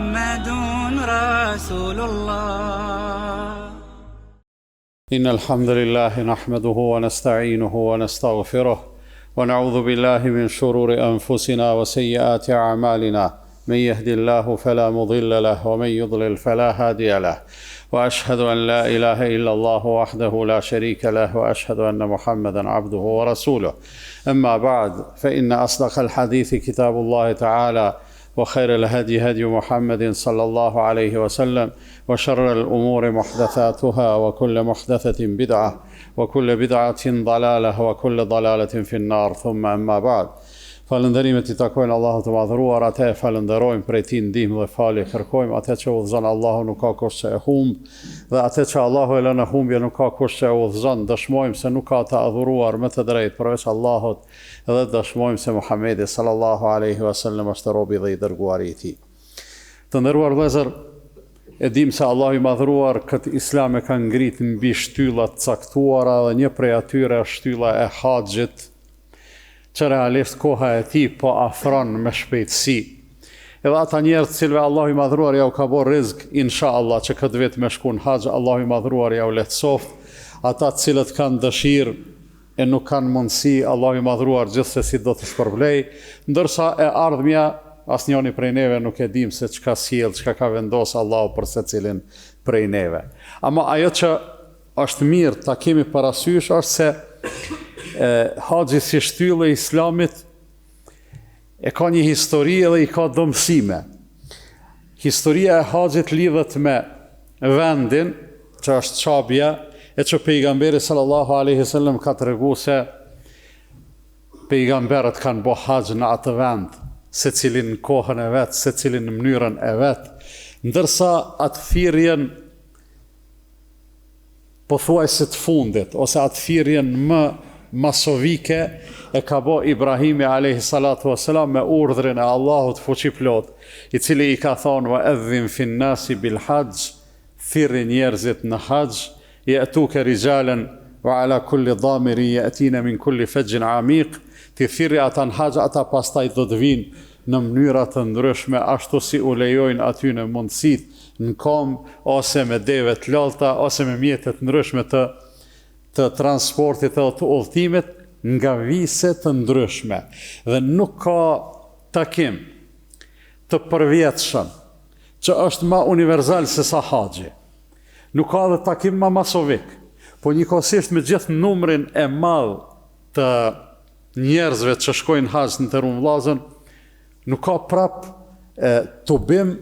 محمد رسول الله. إن الحمد لله نحمده ونستعينه ونستغفره ونعوذ بالله من شرور أنفسنا وسيئات أعمالنا من يهد الله فلا مضل له ومن يضلل فلا هادي له وأشهد أن لا إله إلا الله وحده لا شريك له وأشهد أن محمدا عبده ورسوله. أما بعد فإن أصدق الحديث كتاب الله تعالى وخير الهدي هدي محمد صلى الله عليه وسلم وشر الأمور محدثاتها وكل محدثة بدعة وكل بدعة ضلالة وكل ضلالة في النار. ثم أما بعد. Falënderimet I takojnë Allahut të madhëruar, atë e falenderojmë prej Tij ndihmë dhe falje kërkojmë, atë që udhëzon Allahu nuk ka kush që e humb, dhe atë që Allahu e lën e humbje nuk ka kush që e udhëzon. Dëshmojmë se nuk ka të adhuruar më të drejtë përveç Allahut, dhe dëshmojmë se Muhamedi sallallahu alaihi wasallam është robi dhe I dërguari I Tij. Të nderuar vëllezër, e dim se Allahu I madhëruar këtë Islam e ka ngrit mbi shtylla të caktuara, dhe një prej atyre është shtylla e haxhit, që realisht koha e tij po afron me shpejtësi. Edhe ata njerëz të cilëve Allahu I madhëruar ja u ka bërë rizq, inshallah që këtë vit me shku në haxh, Allahu I madhëruar ja u lehtësoft. Ata të cilët kanë dëshirë e nuk kanë mundësi, Allahu I madhëruar gjithsesi do të shpërblej, ndërsa e ardhmja asnjëri prej neve nuk e dim se çka sjell, çka ka vendosur Allahu për secilin prej neve. Ama ajo që është mirë ta kemi parasysh është se haxhi si shtyllë e Islamit e ka një histori dhe I ka dëmsime. Historia e haxhit lidhet me vendin që është Çabja, e që pejgamberi sallallahu alaihi wasallam ka treguar se pejgamberët kanë bërë haxh në atë vend, secilin në kohën e vet, secilin në mënyrën e vet, ndërsa atë thirrjen pothuajse të fundit ose atë thirrjen më masovike e ka bo Ibrahimi alayhi salatu wassalam me urdhrin e Allahut fuqiplot, I cili I ka thonë wa adhin fin nasi bil hajj, thirri njerëzit në haxh, yatuka rijalan wa ala kulli dhamiri yatina min kulli fajjin amiq, ti thirri ata në haxh, ata pastaj do të vinë në mënyra të ndryshme ashtu si u lejojnë aty në mundësit në kom, ose me deve të lolta, ose me mjetet ndryshme të transportit dhe të udhëtimit nga vise të ndryshme, dhe nuk ka takim të përvjetshëm që është ma universal se sa haxhi. Nuk ka dhe takim ma masovik, po njëkohësisht me gjithë numrin e madh të njerëzve që shkojnë haxh në terun vllazën, nuk ka prap tubim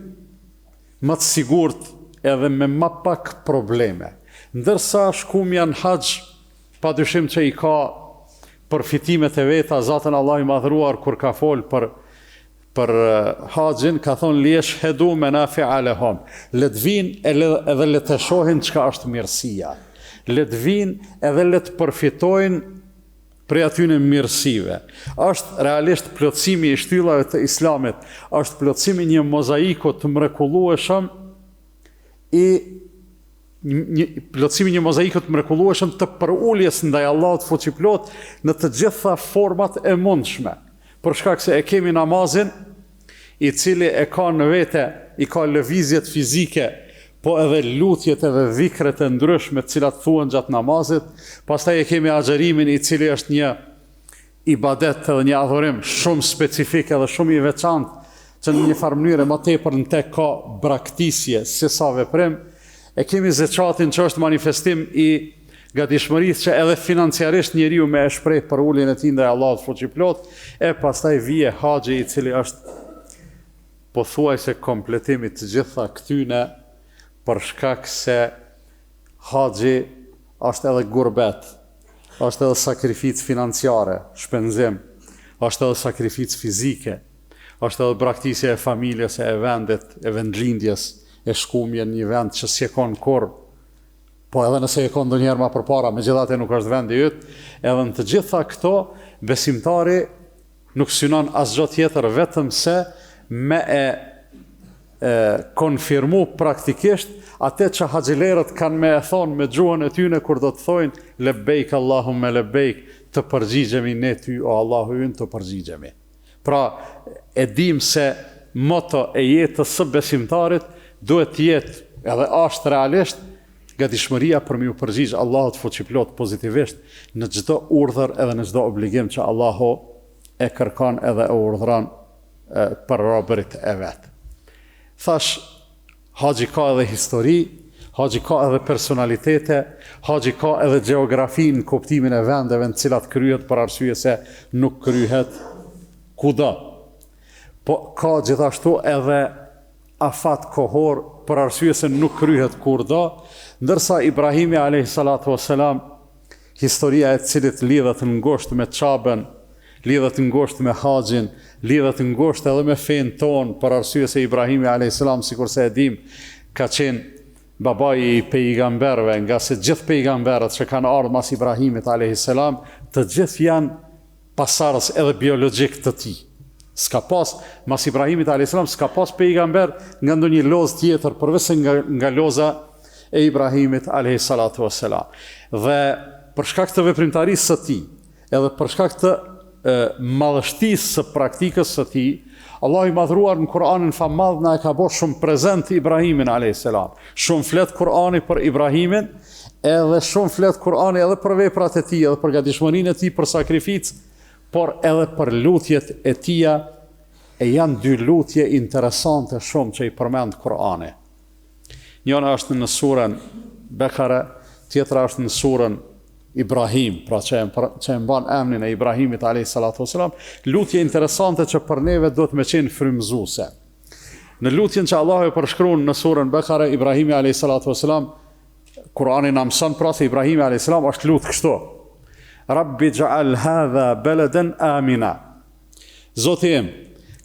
më të sigurt edhe me ma pak probleme. Ndërsa shkumja në haxh, padyshim që I ka përfitimet e veta. Zotën Allah I madhëruar kur ka fol për haxhin, ka thonë liyashhadu manafi'a lahum, le të vinë edhe le të shohin çka është mirësia, le të vinë edhe le të përfitojnë prej atyne mirësive. Është realisht plotësimi I shtyllave të Islamit, është plotësimi një mozaiku të mrekullueshëm plotësimi një mozaiku të mrekullueshëm të përuljes ndaj Allahut fuqiplot në të gjitha format e mundshme. Për shkak se e kemi namazin, I cili e ka në vete, I ka lëvizjet fizike, po edhe lutjet edhe dhikret e ndryshme të cilat thuhen gjatë namazit. Pastaj e kemi agjerimin, I cili është një ibadet edhe një adhurim shumë specifik edhe shumë I veçantë, që në një farë mënyrë më tepër në tek ka braktisje se sa veprim. E kemi zeqatin që është manifestim I gatishmërisë që edhe financiarisht njeriu me e shpreh për uljen e tij ndaj Allahut fuqiplot, e pastaj vije haxhi I cili është pothuajse kompletimi të gjitha këtyne, për shkak se haxhi është edhe gurbet, është edhe sakrificë financiare, shpenzim, është edhe sakrificë fizike, është edhe braktisje e familjes, e vendit, e vendlindjes, e shkumje në një vend që s'e kon kurrë, po edhe nëse e kon ndonjëherë më përpara, megjithatë nuk është vendi yt, edhe në të gjitha këto besimtari nuk synon asgjë tjetër vetëm se me konfirmu praktikisht atë që haxhilerët kanë me e thonë me gjuhën e tyne kur do të thojnë lebejk Allahumme lebejk, të përgjigjemi ne ty o Allahu ynë, të përgjigjemi. Pra, e dim se moto e jetës së besimtarit duhet të jetë edhe është realisht gatishmëria për me u përgjigj Allahut fuqiplot pozitivisht në çdo urdhër edhe në çdo obligim që Allahu e kërkon edhe e urdhëron për robërit e vet. Thash, haxhi ka edhe histori, haxhi ka edhe personalitete, haxhi ka edhe gjeografi në kuptimin e vendeve në cilat kryhet për arsye se nuk kryhet kudo. Po ka gjithashtu edhe afat kohor për arsye se nuk kryhet kurdo, ndërsa Ibrahimi a.s. historia e cilit lidhet ngosht me Çabën, lidhet ngosht me haxhin, lidhet ngosht edhe me fen ton, për arsye se Ibrahimi a.s. sikur se e dim, ka qenë babai i pejgamberëve, nga se gjithë pejgamberët që kanë ardhur mas Ibrahimit a.s. të gjithë janë pasardhës edhe biologjik të tij. S'ka pas, mas Ibrahimit a.s. s'ka pas pejgamber nga ndonjë lozë tjetër, përveç nga loza e Ibrahimit a.s. Dhe për shkak të veprimtarisë së tij, edhe për shkak të madhështisë së praktikës së tij, Allahu i madhruar në Kur'anin famadh na e ka bërë shumë prezent Ibrahimin a.s. Shumë flet Kur'ani për Ibrahimin, edhe shumë flet Kur'ani edhe për veprat e tij, edhe për gatishmërinë e tij për sakrificë, por edhe për lutjet e tia, e janë dy lutje interesante shumë që i përmend Kur'ani. Njëra është në surën Bekare, tjetra është në surën Ibrahim, pra që e mban emrin e Ibrahimit a.s. Lutje interesante që për neve do të me qenë frymëzuese. Në lutjen që Allah e përshkruan në surën Bekare, Ibrahimi a.s. Kur'ani na mëson pra se Ibrahimi a.s. është lutë kështu: Rabbi gja'al hadha beladen amina. Zoti im,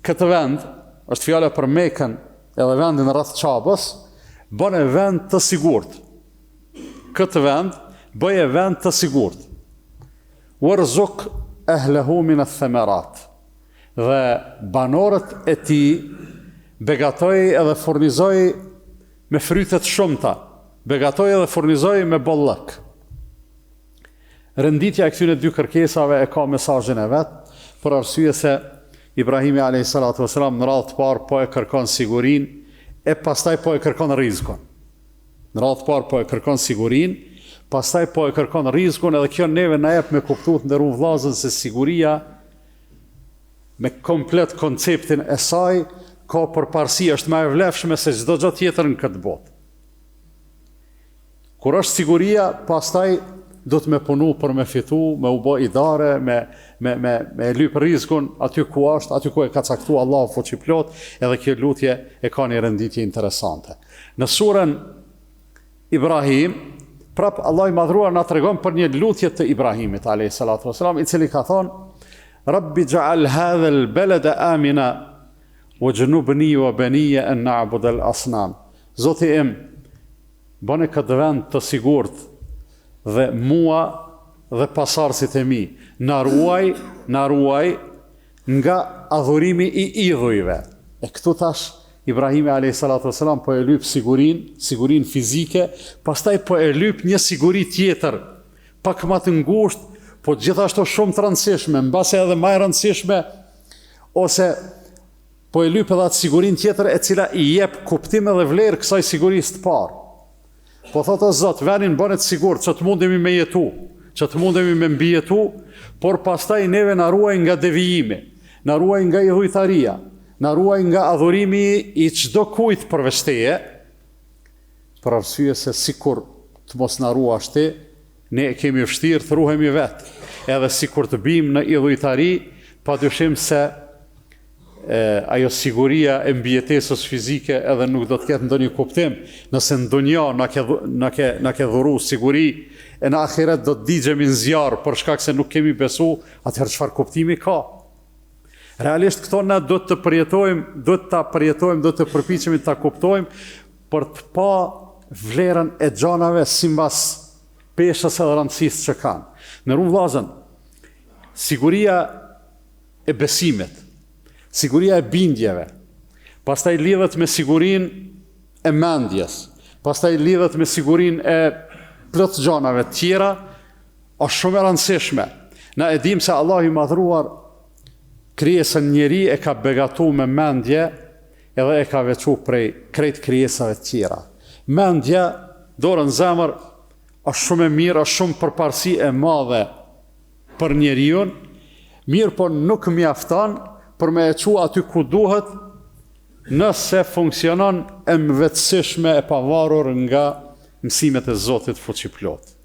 këtë vend, është fjala për Mekën edhe vendin rreth Çabës, bëne vend të sigurt. Këtë vend, bëje vend të sigurt. Warzuq ahlahu min ath-thamarat. Dhe banorët e tij begatoj edhe furnizoj me frytet shumëta, begatoj edhe furnizoj me bollëk. Renditja e këtyre dy kërkesave e ka mesazhin e vet, për arsye se Ibrahimi a.s. në radhë të parë po e kërkon sigurinë, e pastaj po e kërkon rrezikun. Në radhë të parë po e kërkon sigurinë, pastaj po e kërkon rrezikun, edhe kjo neve na jep me kuptuar nderuar vllazën se siguria me komplet konceptin e saj ka përparësi, është më e vlefshme se çdo gjë tjetër në këtë botë. Kur është siguria, pastaj do të me punu për me fitu, me u bë idare, me lyp rrezikun aty ku është, aty ku e ka caktuar Allahu fuqiplot, edhe kjo lutje e ka një renditje interesante. Në surën Ibrahim, prap Allah i madhruar na tregon për një lutje të Ibrahimit a.s. i cili ka thonë: Rabbi gja'al hadha al-balada amina wajnubni wa baniya an na'budu al-asnam. Zoti im, bëne këtë vend të sigurt dhe mua dhe pasardhësit e mi, na ruaj nga adhurimi i idhujve. E këtu tash Ibrahimi a.s. po e lyp sigurin fizike, pastaj po e lyp një siguri tjetër, pak më të ngushtë, po gjithashtu shumë të rëndësishme, mbase edhe më e rëndësishme, ose po e lyp edhe atë sigurin tjetër e cila i jep kuptim edhe vlerë kësaj sigurisë të parë. Po thotë o Zot, venin bënet sigurt që të mundemi me jetu, që të mundemi me mbijetu, por pastaj neve na ruaj nga devijimi, na ruaj nga idhujtaria, na ruaj nga adhurimi i çdo kujt përveç teje, për arsye se sikur të mos na ruash ti, ne kemi vështirë të ruhemi vetë. Edhe sikur të bim në idhujtari, padyshim se ajo siguria e mbijetesës fizike edhe nuk do të ketë ndonjë kuptim, nëse në dunja na ke dhuru siguri, e në ahiret do të digjemi në zjarë për shkak se nuk kemi besu, atëherë çfarë kuptimi ka? Realisht këto na do të përjetojmë, do të përpiqemi ta kuptojmë për të pa vlerën e gjanave simbas peshës edhe rëndësisë që kanë. Në vllazën, siguria e besimit, siguria e bindjeve, pastaj lidhet me sigurinë e mendjes, pastaj lidhet me sigurinë e plot gjanave tjera, është shumë e rëndësishme. Na e dim se Allah i madhruar krijesën njeri e ka begatu me mendje edhe e ka veçu prej krejt krijesave të tjera. Mendja, dorën zemër, është shumë e mirë, është shumë përparësi e madhe për njeriu, mirë po nuk mjafton për me e çu aty ku duhet, nëse funksionon e mvetësishme e pavarur nga mësimet e Zotit fuqiplot.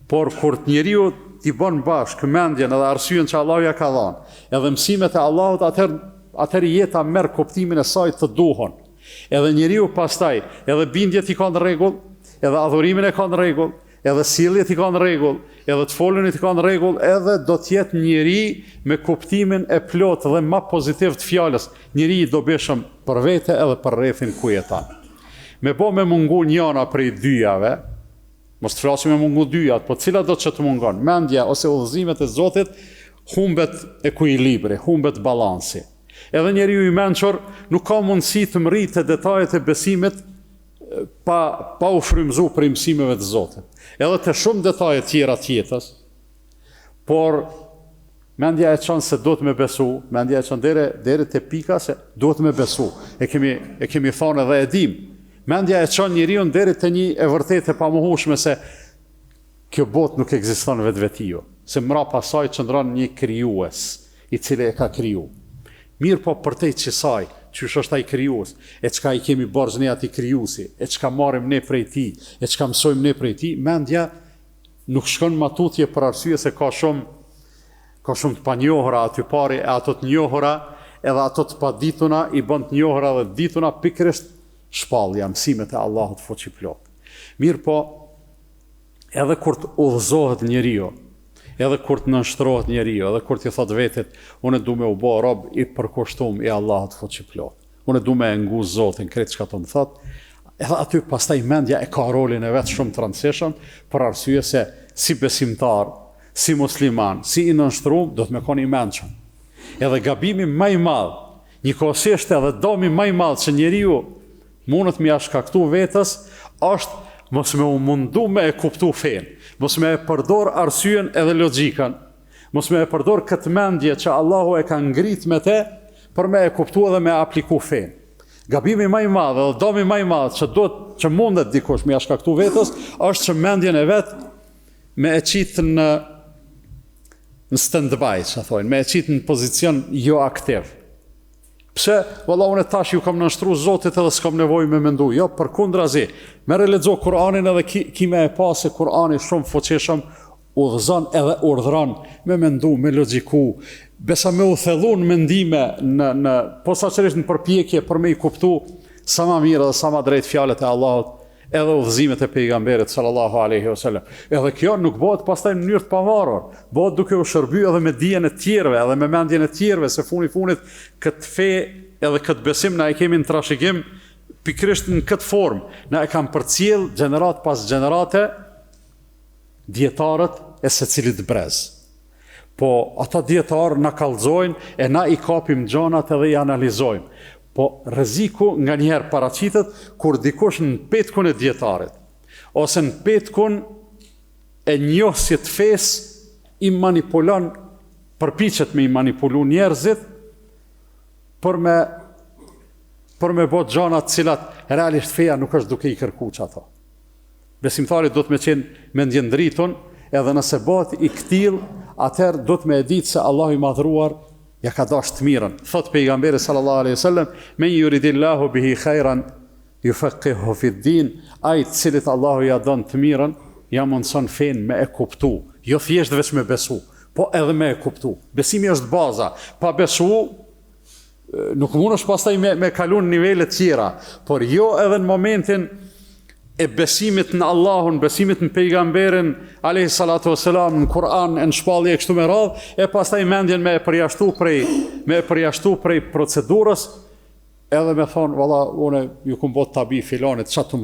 Por kur njeriu t'i bën bashkë mendjen edhe arsyen që Allahu ja ka dhënë, edhe mësimet e Allahut, atëherë jeta merr kuptimin e saj të duhur. Edhe njeriu pastaj, edhe bindjet i ka në rregull, edhe adhurimin e ka në rregull, edhe sjelljet i ka në rregull, edhe të folënit i ka në rregull, edhe do të jetë njeri me kuptimin e plot dhe më pozitiv të fjalës, njeri i dobishëm për vete edhe për rrethin ku jeton. Me mungu njëna prej dyjave, mos të flasim me mungu dyjat, po cila do që të mungon, mendja ose udhëzimet e Zotit, humbet ekuilibri, humbet balansi. Edhe njeriu i mençur nuk ka mundësi të mritë detajet e besimit pa u frymëzu për mësimeve të Zotit. Edhe të shumë detaje tjera të jetës, por mendja e çon se do të me besu, mendja e çon deri te pika se do të me besu. E kemi thonë edhe e dim. Mendja e çon njeriu deri te një e vërtetë e pamohueshme se kjo botë nuk ekziston vetvetiu, se mrapa saj qëndron një krijues, i cili e ka kriju. Mirë po për te qësaj, qysh është ai krijues, e çka i kemi borxh ne atij krijuesi, e çka marrim ne prej tij, e çka mësojmë ne prej tij, mendja nuk shkon matutje për arsye se ka shumë të panjohura aty pari, e ato të njohura, edhe ato të padituna i bën të njohura dhe dituna pikërisht shpallja, mësimet e Allahut fuqiplot. Mirë po, edhe kur të udhëzohet njeriu, edhe kur të nënshtrohet njeriu, edhe kur t'i thot vetit, unë du me u bë rob i përkushtuar i Allahut fuqiplot. Unë du me ngu Zotin krejt çka të më thot, edhe aty pastaj mendja e ka rolin e vet shumë të rëndësishëm, për arsye se si besimtar, si musliman, si i nënshtruar, do të me koni i mendshëm. Edhe gabimi më i madh, njëkohësisht edhe domi më i madh që njeriu mundet me ja shkaktu vetës, është mos me u mundu me e kuptu fenë, mos me e përdor arsyen edhe logjikën, mos me e përdor këtë mendje që Allahu e ka ngrit me te, për me e kuptu edhe me apliku fenë. Gabimi më i madh dhe domi më i madh që mundet dikush me ja shkaktu vetës, është që mendjen e vet me e qitë në stand-by, që thojnë, me e qitë në pozicion jo aktiv. Pse, valla unë tash ju kam nënshtru Zotit edhe s'kam nevojë me mendu. Jo, përkundrazi, merre lexo Kur'anin edhe ki me e pa se Kur'ani shumë fuqishëm udhëzon edhe urdhëron me mendu, me logjiku, besa me u thellu në mendime, në posaçërisht në përpjekje për me i kuptu sa më mirë dhe sa më drejt fjalët e Allahut, edhe udhëzimet e pejgamberit sallallahu alaihi wasallam. Edhe kjo nuk bëhet pastaj në mënyrë të pavarur, bëhet duke u shërbyer edhe me dijen e tjerëve, edhe me mendjen e tjerëve, se funit këtë fe edhe këtë besim na e kemi në trashëgim pikërisht në këtë formë. Na e kanë përcjell gjenerat pas gjenerate dietarët e secilit brez. Po ata dietarë na kallëzojnë e na i kapim gjonat edhe i analizojmë. Po rreziku nga njëherë paraqitet kur dikush në petkun e dietarit, ose në petkun e njohësit fes i manipulon, përpiqet me i manipulu njerëzit për me bot gjanat cilat realisht feja nuk është duke i kërku që ato. Besimtarit do të me qenë me ndjendritun, edhe nëse bot i këtil, atëherë do të me edit se Allah i madhruar ja ka dash të mirën. Thot pejgamberi sallallahu alaihi wasallam, men yuridillahu bihi khairan yufaqihu fi din, ai të cilit Allahu ja don të mirën, ja mundson fen me e kuptu, jo thjesht vetëm me besu, po edhe me e kuptu. Besimi është baza. Pa besu nuk mundesh pastaj me kalu në nivele të tjera, por jo edhe në momentin e besimit në Allahun, besimit në pejgamberin alayhi salatu wassalam, në Kur'an, në shpallje e kështu me radhë, e pastaj mendjen me përjashtu prej procedurës, edhe me thonë, valla, une ju kum bot tabi filanit, çfarë të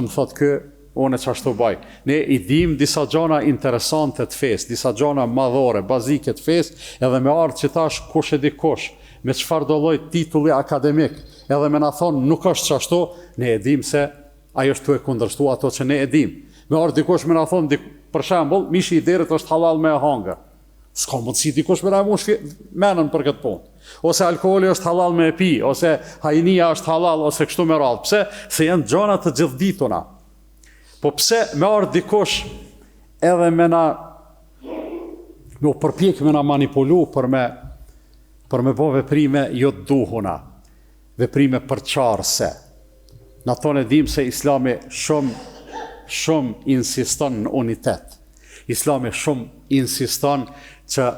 më thot kë, une çashtu baj. Ne i dim disa gjana interesante të fesë, disa gjana madhore, bazike të fesë, edhe me ardhë që tash kush e di kush, me çfarë do lloj titulli akademik, edhe me na thonë nuk është çashtu, ne e dim se ajo është të e kundërshtu ato që ne e dim. Me ardhë dikush me na thonë, për shembull, mishi i derit është halal me e hangër. S'ka mundësi dikush me na mush menën për këtë punë. Ose alkooli është halal me e pi, ose hajnia është halal, ose kështu me radhë. Pse? Se janë gjona të gjithdituna. Po pse me ardh dikush edhe me u përpjek me na manipulu për me bo veprime jo të duhuna, veprime përçarëse. Na tonë dim se Islami shumë insiston në unitet. Islami shumë insiston që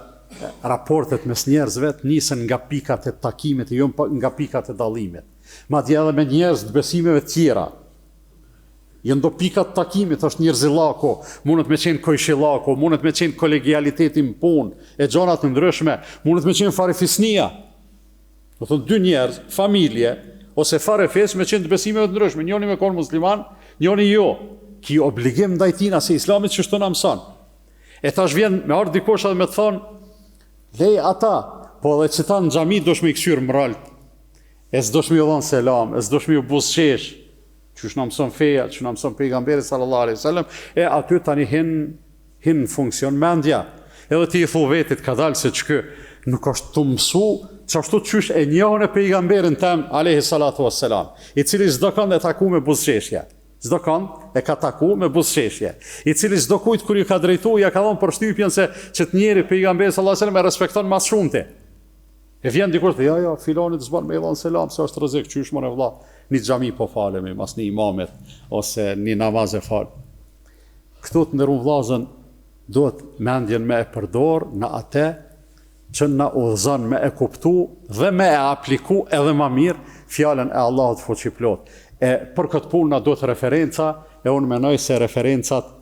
raportet mes njerëzve të nisen nga pikat e takimit e jo nga pikat e dallimit. Madje edhe me njerëz të besimeve tjera. Janë do pikat të takimit, është njerëzillako, mundet me qenë kojshillako, mundet me qenë kolegialiteti në punë, e gjonat në ndryshme, mundet me qenë farefisnia. Do thonë dy njerëz, familje, ose farefis me qenë të besimeve të ndryshme, njoni me konë musliman, njoni jo. Ki obligim ndaj tina se Islamit që shto na mëson. E tash vjen me ardh dikush edhe me të thonë, lej ata, po edhe që ta në xhami dosh me i këshyrë mralt, e s'dosh me ju dhënë selam, e s'dosh me ju buzëqesh, që na mëson feja, që na mëson pejgamberi sallallahu alaihi wasallam, e aty tani hin në funksion mendja. Edhe ti i thu vetit ka dalë se ç'ky nuk është të mësu, çashtu qysh e njohën e pejgamberin tem alayhi salatu wassalam, i cili çdo kënd e taku me buzëqeshje. Çdo kënd e ka taku me buzëqeshje, i cili çdo kujt kur ju ka drejtuar ja ka dhënë përshtypjen se që të njëri pejgamberi sallallahu alaihi wasallam e respekton më shumëti. E vjen dikush dhe jo, filoni të zban me i dhënë selam, se është rrezik, qysh më vëlla, një xhami po falemi, mas një imamit, ose një namaz e fal. Këtu të ndërun vllazën, duhet mendjen me e përdor në atë që na udhëzon me e kuptu dhe me e apliku edhe më mirë fjalën e Allahut fuqiplot. E për këtë punë na duhet referenca, e unë menoj se referencat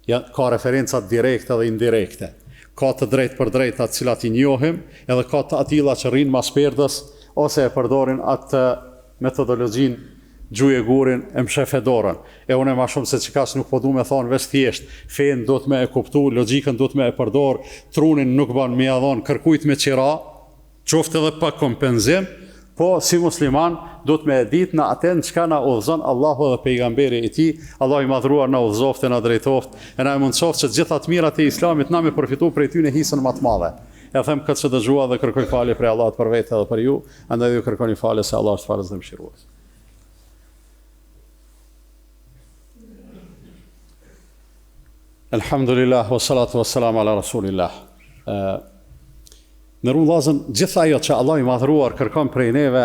ka referencat direkte dhe indirekte. Ka të drejt për drejta të cilat i njohim, edhe ka të atilla që rrinë mas perdës, ose e përdorin atë metodologjin gjuje gurin e mshefe dorën. E unë e ma shumë se qikash nuk po du me thonë veç thjesht, fejnë do të me e kuptu, logjikën do të me e përdor, trunin nuk ban me adhon kërkujt me qira, qoftë edhe pa kompenzim, po si musliman do të me e dit në aten qka na udhëzon Allahu dhe pejgamberi i ti, Allah i madhruar na udhëzoft e na drejtoft, e na e mundsoft që gjithat mirat e Islamit na me përfitu prej ty në hisën më të madhe. E them këtë që dëgjua dhe kërkoj falje prej Allahut për vete dhe për ju, andaj ju kërkoni falje se Allah është falës dhe mëshirues. Elhamdulillah, wa salatu wa salam ala rasulillah. Në rrugë vllazën, gjithë ajo që Allah i madhruar kërkon prej neve,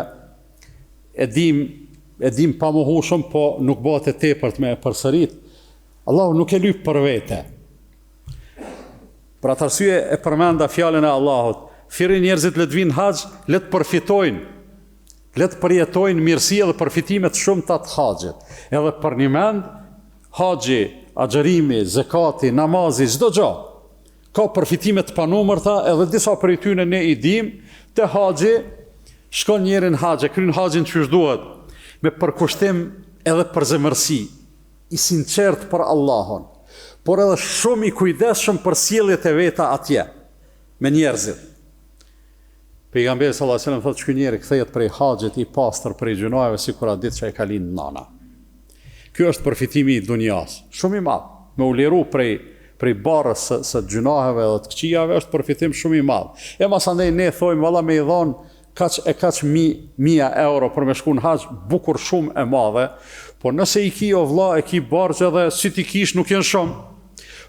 e dim pa mohueshëm, po nuk bëhet e tepërt me e përsërit. Allahu nuk e lyp për vete. Për atë arsye e përmenda fjalën e Allahut, thirrni njerëzit le të vinë haxh, le të përfitojnë, le të përjetojnë mirësi dhe përfitime të shumta të haxhit. Edhe për një mend, haxhi, agjërimi, zekati, namazi, çdo gjë ka përfitime të panumërta, edhe disa prej tyre ne i dim. Te haxhi shkon njëri në haxh, kryen haxhin çu duhet, me përkushtim edhe për zemërsi, i sinqert për Allahun, por edhe shumë i kujdesshëm për sjelljet e veta atje me njerëzit. Pejgamberi sallallahu alajhi wasallam thotë, ky njeri kthehet prej haxhit i pastër prej gjunojeve sikur a ditë që e ka lind nana. Ky është përfitimi i dunjas, shumë i madh. Me u liru prej barrës së gjunaheve dhe të këqijave është përfitim shumë i madh. E masandej ne thojmë valla me i dhon kaq mija euro për me shku në haxh, bukur shumë e madhe, po nëse i ki o vlla e ki barxh edhe si ti kish nuk janë shumë.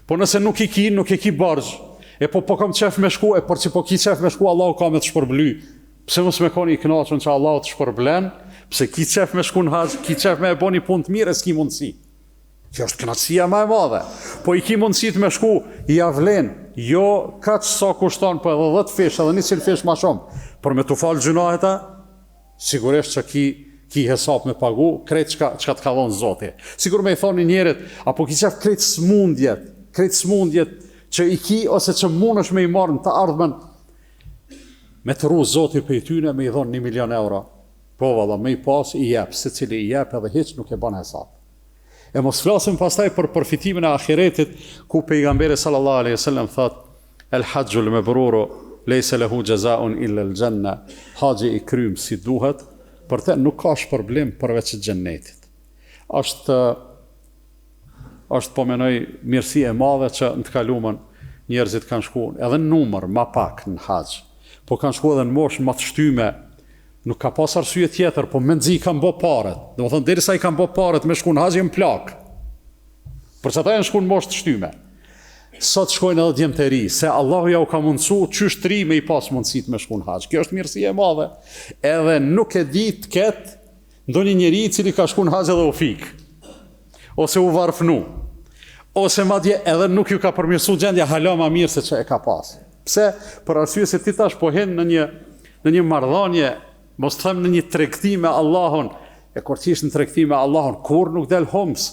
Po nëse nuk e ki barxh. E po kam qef me shku, e por që po ki qef me shku, Allahu ka me të shpërbly. Pse mos me koni i kënaqur që Allahu të shpërblen, pse ki qef me shku në haxh, ki qef me e boni punë të mirë, s'ki mundësi. Kjo është kënaqësia më e madhe. Po i ki mundësit me shku, i avlen, jo kaq sa kushton, po edhe 10 fish, edhe 100 fish ma shumë. Por me të falë gjunaheta, sigurisht që ki hesap me pagu, krejt çka të ka dhonë Zoti. Sigur me i thoni njerit, apo ki qef krejt smundjet që i ki, ose që mundesh me i marrë në të ardhmen, me të ru Zoti për i tyne, me i dhonë 1 milion euro. Po valla, me i pas, i jep, se cili i jep edhe hiç nuk e ban hesap. E mos flasim pastaj për përfitimin e ahiretit, ku pejgamberi sallallahu alaihi wasallam thot, el hajjul mabruru laysa lahu jazaa'un illa al janna. Haxhi i krym si duhet, për të nuk ka shpërblim përveç xhennetit. Është po menoj mirësi e madhe që në të kaluamën njerëzit kanë shku edhe në numër ma pak në haxh, po kanë shku edhe në moshë më të shtyme, nuk ka pas arsye tjetër, po me nxi kanë bë paret. Domethënë derisa i kanë bë paret me shku në haxh janë plak. Për çata janë shku në moshë të shtyme. Sot shkojnë edhe djemë të ri, se Allahu ja u ka mundësu qysh të ri me i pas mundësit me shku në haxh. Kjo është mirësi e madhe. Edhe nuk e di të ketë ndonjë njeri i cili ka shku në haxh edhe u fik, ose u varfnu, ose madje edhe nuk ju ka përmirësu gjendja hala ma mirë se që e ka pas. Pse? Për arsye se ti tash po hen në një marrëdhënie, mos të them në një tregti me Allahun, e kur ti je në tregti me Allahun, kur nuk del homs,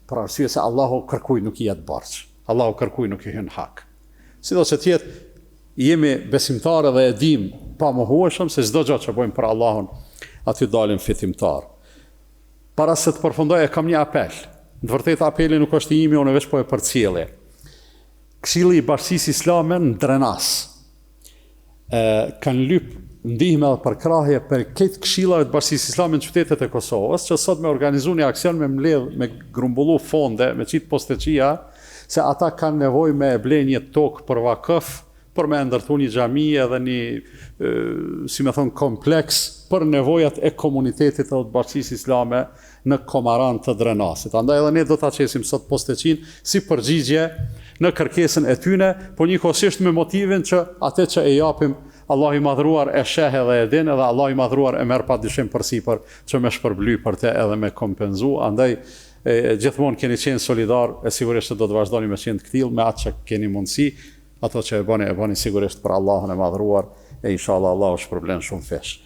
për arsye se Allahu kërkuj nuk i jetë barç. Allahu kërkuj nuk i hyn hak. Sidoqë të jetë jemi besimtarë dhe e dim pa mohueshëm se çdo gjë që bëjmë për Allahun, aty dalim fitimtar. Para se të përfundoj e kam një apel. Në të vërtetë apeli nuk është i imi, unë veç po e përcjellje. Këshilli i Bashkisë Islame në Drenas kanë lyp ndihme dhe përkrahje për këtë këshillave të Bashkisë Islame në qytetet e Kosovës, që sot me organizu një aksion me mbledh, me grumbullu fonde, me qitë posteqia, se ata kanë nevojë me ble një tokë për vakëf, për me ndërtu një xhami edhe një, si me thonë, kompleks për nevojat e komunitetit dhe të Bashkisë Islame në Komaran të Drenasit. Andaj edhe ne do ta qesim sot posteqin si përgjigje në kërkesën e tyne, po njëkohësisht me motivin që atë që e japim Allah i madhruar e sheh edhe e din, edhe Allah i madhruar e merr pa dyshim përsipër që me shpërbly për te edhe me kompenzu. Andaj gjithmonë keni qenë solidar, e sigurisht do të vazhdoni me qenë të këtill me atë që keni mundësi, ato që e bani sigurisht për Allahun e madhruar, e inshallah Allahu shpërblen shumë fesh.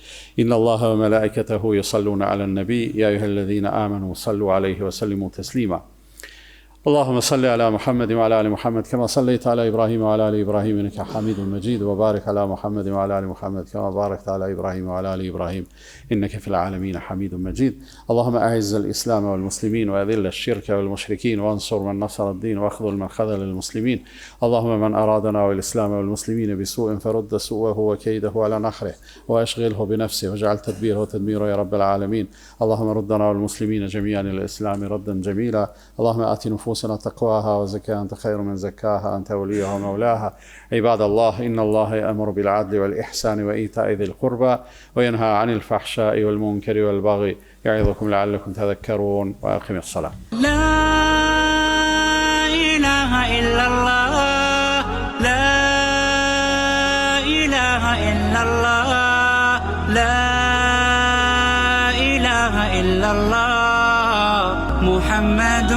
Inna Allaha wa malaikatahu yusalluna 'alan nabi ya ayyuhalladhina amanu sallu 'alayhi wa sallimu taslima. اللهم صل على محمد وعلى آل محمد كما صليت على إبراهيم وعلى آل إبراهيم إنك حميد مجيد وبارك على محمد وعلى آل محمد كما باركت على إبراهيم وعلى آل إبراهيم إنك في العالمين حميد مجيد اللهم أعز الإسلام والمسلمين وأذل الشرك والمشركين وانصر من نصر الدين واخذل من خذل المسلمين اللهم من أرادنا والإسلام والمسلمين بسوء فرد سوءه وكيده على نحره وأشغله بنفسه واجعل تدبيره تدميره يا رب العالمين اللهم ردنا والمسلمين جميعا إلى الإسلام ردا جميلا اللهم آت نفوسنا تقواها وزكاها أنت خير من زكاها أنت وليها ومولاها عباد الله إن الله يأمر بالعدل والإحسان وإيتاء ذي القربى وينهى عن الفحشاء والمنكر والبغي يعظكم لعلكم تذكرون وأقم الصلاة لا إله إلا الله لا إله إلا الله لا إله إلا الله محمد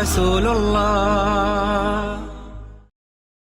رسول الله